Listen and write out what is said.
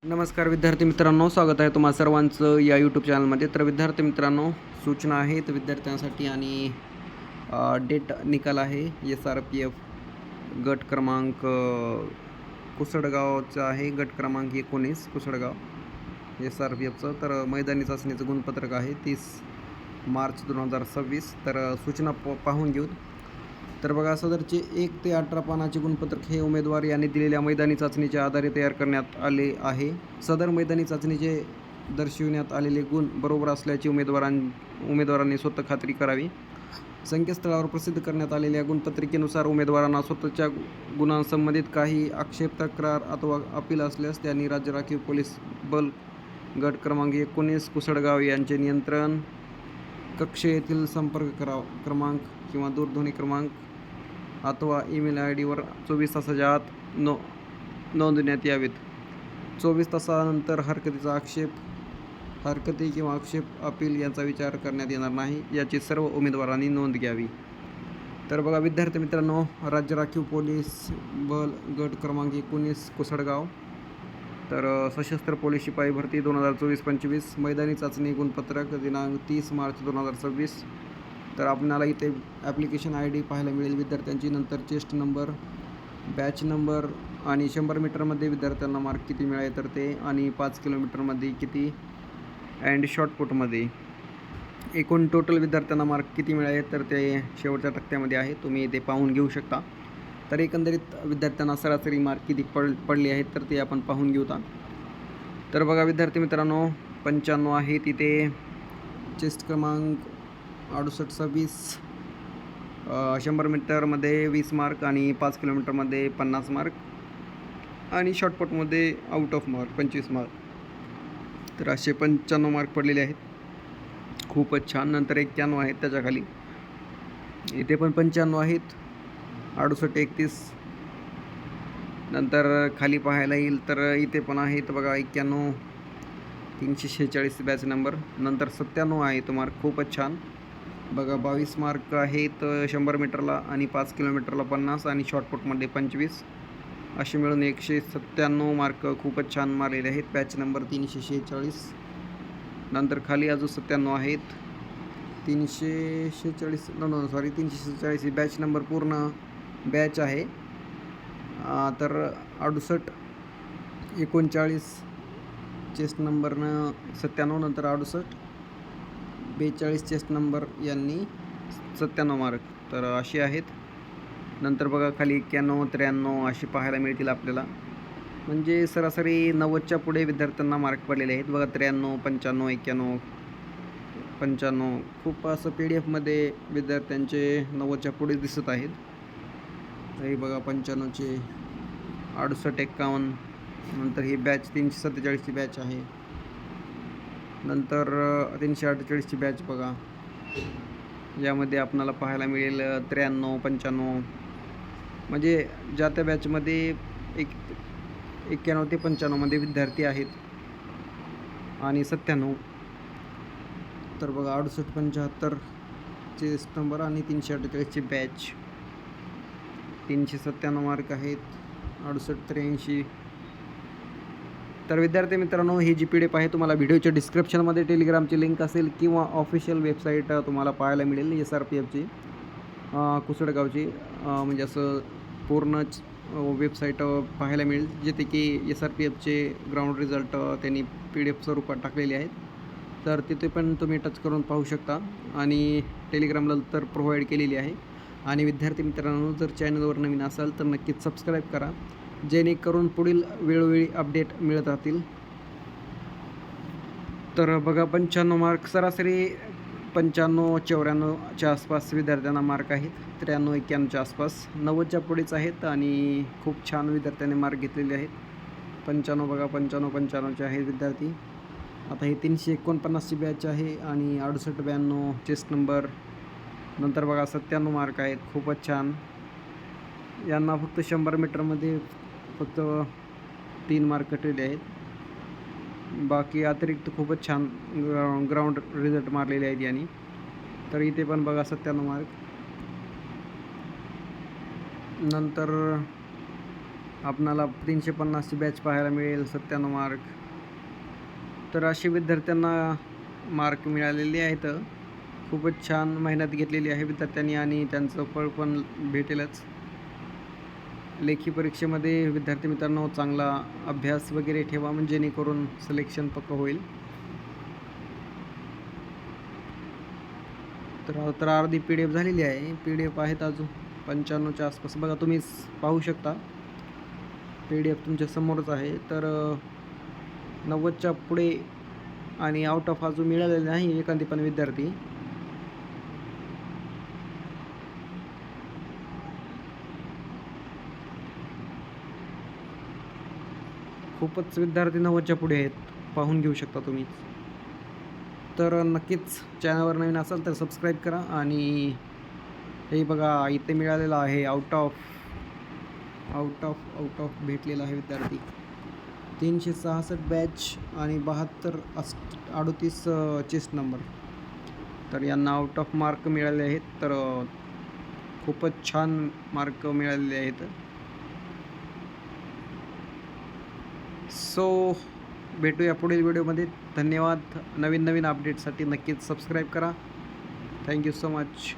नमस्कार विद्यार्थी मित्रांनो, स्वागत आहे तुम्हा सर्वांचं या यूट्यूब चॅनलमध्ये. तर विद्यार्थी मित्रांनो, सूचना आहेत विद्यार्थ्यांसाठी आणि डेट निकाल आहे. SRPF गट क्रमांक कुसडगावचा आहे. गट क्रमांक 19 कुसडगाव SRPFचं. तर मैदानी चाचणीचं गुणपत्रक आहे 30 मार्च 2026. तर सूचना पाहून घेऊ. तर बघा, सदरचे 1 ते 18 पानाचे गुणपत्रक हे उमेदवार यांनी दिलेल्या मैदानी चाचणीच्या आधारे तयार करण्यात आले आहे. सदर मैदानी चाचणीचे दर्शविण्यात आलेले गुण बरोबर असल्याची उमेदवारांनी स्वतः खात्री करावी. संकेतस्थळावर प्रसिद्ध करण्यात आलेल्या गुणपत्रिकेनुसार उमेदवारांना स्वतःच्या गुणांसंबंधित काही आक्षेप, तक्रार अथवा अपील असल्यास त्यांनी राज्य राखीव पोलीस बल गट क्रमांक 19 कुसडगाव यांचे नियंत्रण कक्ष येथील संपर्क क्रमांक किंवा दूरध्वनी क्रमांक अथवा ईमेल IDवर 24 तासाच्या आत नोंदवण्यात यावेत. 24 तासानंतर हरकती किंवा आक्षेप, अपील यांचा विचार करण्यात येणार नाही, याची सर्व उमेदवारांनी नोंद घ्यावी. तर बघा विद्यार्थी मित्रांनो, राज्य राखीव पोलीस बल गट क्रमांक 19 कुसडगाव. तर सशस्त्र पोलीस शिपाई भरती 2024-25 मैदानी चाचणी गुणपत्रक दिनांक 30 मार्च 2026. तर आपल्याला इथे ॲप्लिकेशन ID पाहायला मिळेल विद्यार्थ्यांची. नंतर चेस्ट नंबर, बॅच नंबर आणि 100 मीटरमध्ये विद्यार्थ्यांना मार्क किती मिळाले तर ते, आणि 5 किलोमीटरमध्ये किती, अँड शॉर्टपुटमध्ये एकूण टोटल विद्यार्थ्यांना मार्क किती मिळाले तर ते शेवटच्या तक्त्यामध्ये आहे, तुम्ही ते पाहून घेऊ शकता. तर एकंदरीत विद्यार्थ्यांना सरासरी मार्क किती पडले आहेत तर ते आपण पाहून घेऊया. तर बघा विद्यार्थी मित्रांनो, 95 आहे तिथे. चेस्ट क्रमांक 6826. 100 मीटरमध्ये 20 मार्क आणि 5 किलोमीटरमध्ये 50 मार्क, आणि शॉर्टपुटमध्ये आउट ऑफ मार्क 25 मार्क. तर असे 95 मार्क पडलेले आहेत. खूपच छान. नंतर 91 आहेत त्याच्याखाली. इथे पण 95 आहेत. 68, 31. नंतर खाली पाहायला येईल तर इथे पण आहेत बघा 91, 346 बॅच नंबर. नंतर 97 आहे तो मार्क. खूपच छान. बघा 22 मार्क आहेत 100 मीटरला आणि 5 किलोमीटरला 50 आणि शॉर्टपुटमध्ये 25. असे मिळून 197 मार्क खूपच छान मारलेले आहेत. Batch number 346. नंतर खाली अजून 97 आहेत. 346 बॅच नंबर पूर्ण बॅच आहे. तर 68, 39 चेस्ट नंबरनं 97, नंतर 68, 42 चेस्ट नंबर यांनी 97 मार्क. तर असे आहेत. नंतर बघा खाली 91, 93 असे पाहायला मिळतील आपल्याला. म्हणजे सरासरी 90च्या पुढे विद्यार्थ्यांना मार्क पडलेले आहेत. बघा 93, 95, 91, 95. खूप असं PDF विद्यार्थ्यांचे 90च्या पुढे दिसत आहेत. तरी बघा 95चे 68, 51. नंतर ही बॅच 347ची बॅच आहे. नंतर 348ची बॅच बघा, यामध्ये आपणाला पाहायला मिळेल 93, 95. म्हणजे ज्या त्या बॅचमध्ये 91 ते 95मध्ये विद्यार्थी आहेत. आणि 97. तर बघा 68, 75 चेस्ट नंबर आणि 348ची बॅच. 397 मार्क आहेत. 68, 83. तर विद्यार्थी मित्रांनो, ही जी PDF आहे तुम्हाला व्हिडिओच्या डिस्क्रिप्शनमध्ये टेलिग्रामची लिंक असेल किंवा ऑफिशियल वेबसाईट तुम्हाला पाहायला मिळेल SRPFची कुसडगावची. म्हणजे असं पूर्णच वेबसाईट पाहायला मिळेल, जिथे की SRPFचे ग्राउंड रिझल्ट त्यांनी PDF स्वरूपात टाकलेले आहेत. तर तिथे पण तुम्ही टच करून पाहू शकता, आणि टेलिग्रामला तर प्रोव्हाइड केलेली आहे. आणि विद्यार्थी मित्रांनो, जर चॅनलवर नवीन असाल तर नक्कीच सबस्क्राईब करा, जेणेकरून पुढील वेळोवेळी अपडेट मिळत राहतील. तर बघा 95 मार्क सरासरी 95, 94च्या आसपास विद्यार्थ्यांना मार्क आहेत. 93, 91च्या आसपास. 90च्या पुढेच आहेत आणि खूप छान विद्यार्थ्यांनी मार्क घेतलेले आहेत. 95 बघा, 95, 95चे आहेत विद्यार्थी. आता ही 349ची बॅच आहे आणि 68, 92 चेस्ट नंबर. नंतर बघा 97 मार्क आहेत. खूपच छान. यांना फक्त 100 मीटरमध्ये फक्त 3 मार्क कटलेले आहेत. बाकी अतिरिक्त खूपच छान ग्राउंड रिझल्ट मारलेले आहेत यांनी. तर इथे पण बघा 97 मार्क. नंतर आपणाला 350ची बॅच पाहायला मिळेल 97 मार्क. तर असे विद्यार्थ्यांना मार्क मिळालेले आहेत. खूपच छान मेहनत घेतलेली आहे विद्यार्थ्यांनी आणि त्यांचं फळ पण भेटेलच. लेखी परीक्षेमध्ये विद्यार्थी मित्रांनो चांगला अभ्यास वगैरे ठेवा, म्हणजे जेणेकरून सिलेक्शन पक्क होईल. तर अर्धी PDF झालेली आहे. PDF आहेत अजून 95च्या आसपास. बघा तुम्ही पाहू शकता, PDF तुमच्या समोरच आहे. तर 90च्या पुढे आणि आउट ऑफ अजून मिळालेले नाही एखादी पण विद्यार्थी. खूपच विद्यार्थी 90च्या पुढे आहेत, पाहून घेऊ शकता तुम्ही. तर नक्कीच चॅनलवर नवीन असाल तर सबस्क्राईब करा. आणि हे बघा इथे मिळालेलं आहे आउट ऑफ भेटलेला आहे विद्यार्थी. 366 बॅच आणि 38 चेस्ट नंबर. तर यांना आउट ऑफ मार्क मिळाले आहेत. तर खूपच छान मार्क मिळालेले आहेत. सो भेटूया पुढील व्हिडिओमध्ये. धन्यवाद. नवीन अपडेटसाठी नक्कीच सबस्क्राईब करा. Thank you so much.